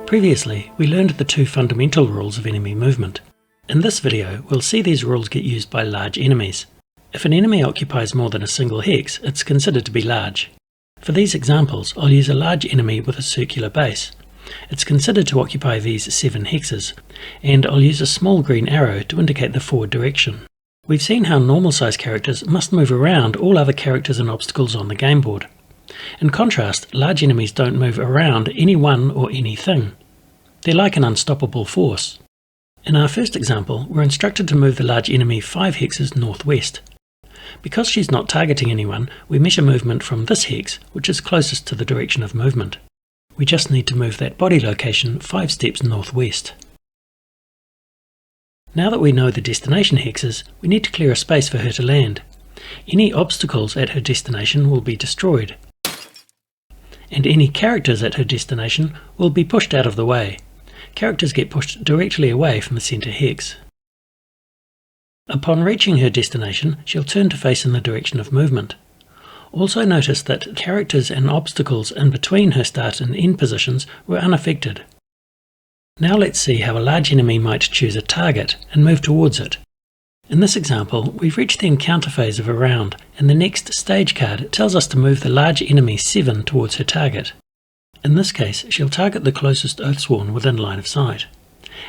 Previously, we learned the two fundamental rules of enemy movement. In this video, we'll see these rules get used by large enemies. If an enemy occupies more than a single hex, it's considered to be large. For these examples, I'll use a large enemy with a circular base. It's considered to occupy these 7 hexes, and I'll use a small green arrow to indicate the forward direction. We've seen how normal size characters must move around all other characters and obstacles on the game board. In contrast, large enemies don't move around anyone or anything. They're like an unstoppable force. In our first example, we're instructed to move the large enemy 5 hexes northwest. Because she's not targeting anyone, we measure movement from this hex, which is closest to the direction of movement. We just need to move that body location 5 steps northwest. Now that we know the destination hexes, we need to clear a space for her to land. Any obstacles at her destination will be destroyed, and any characters at her destination will be pushed out of the way. Characters get pushed directly away from the centre hex. Upon reaching her destination, she'll turn to face in the direction of movement. Also notice that characters and obstacles in between her start and end positions were unaffected. Now let's see how a large enemy might choose a target and move towards it. In this example, we've reached the encounter phase of a round, and the next stage card tells us to move the large enemy 7 towards her target. In this case, she'll target the closest Oathsworn within line of sight.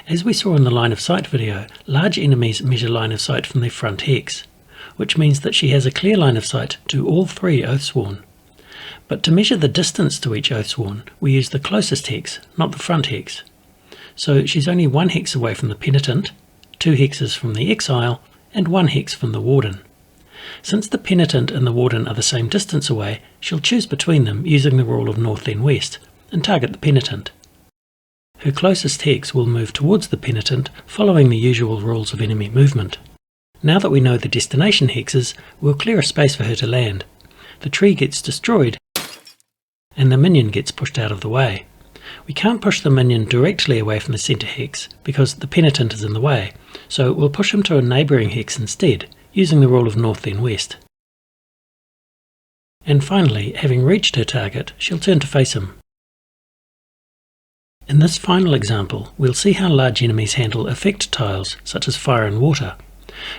As we saw in the line of sight video, large enemies measure line of sight from their front hex, which means that she has a clear line of sight to all 3 Oathsworn. But to measure the distance to each Oathsworn, we use the closest hex, not the front hex. So she's only 1 hex away from the penitent, 2 hexes from the exile, and 1 hex from the warden. Since the penitent and the warden are the same distance away, she'll choose between them using the rule of north then west, and target the penitent. Her closest hex will move towards the penitent, following the usual rules of enemy movement. Now that we know the destination hexes, we'll clear a space for her to land. The tree gets destroyed, and the minion gets pushed out of the way. We can't push the minion directly away from the centre hex because the penitent is in the way, so we'll push him to a neighbouring hex instead, using the rule of north then west. And finally, having reached her target, she'll turn to face him. In this final example, we'll see how large enemies handle effect tiles such as fire and water.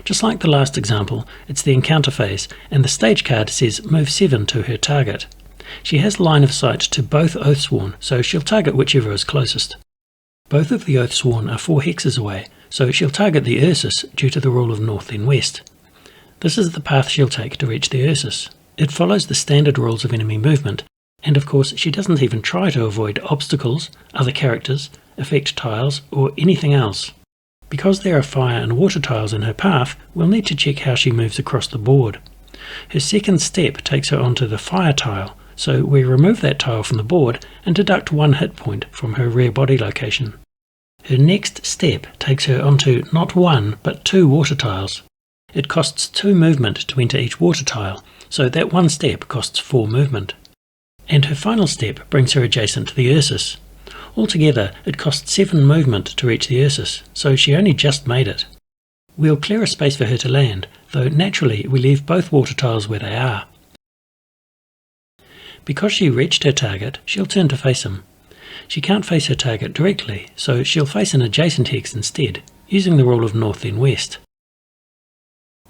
Just like the last example, it's the encounter phase, and the stage card says move 7 to her target. She has line of sight to both Oathsworn, so she'll target whichever is closest. Both of the Oathsworn are 4 hexes away, so she'll target the Ursus due to the rule of north then west. This is the path she'll take to reach the Ursus. It follows the standard rules of enemy movement, and of course she doesn't even try to avoid obstacles, other characters, effect tiles, or anything else. Because there are fire and water tiles in her path, we'll need to check how she moves across the board. Her second step takes her onto the fire tile, so we remove that tile from the board and deduct 1 hit point from her rear body location. Her next step takes her onto not 1 but 2 water tiles. It costs 2 movement to enter each water tile, so that 1 step costs 4 movement. And her final step brings her adjacent to the Ursus. Altogether, it costs 7 movement to reach the Ursus, so she only just made it. We'll clear a space for her to land, though naturally we leave both water tiles where they are. Because she reached her target, she'll turn to face him. She can't face her target directly, so she'll face an adjacent hex instead, using the rule of north then west.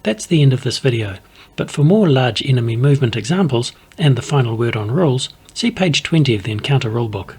That's the end of this video, but for more large enemy movement examples and the final word on rules, see page 20 of the Encounter Rulebook.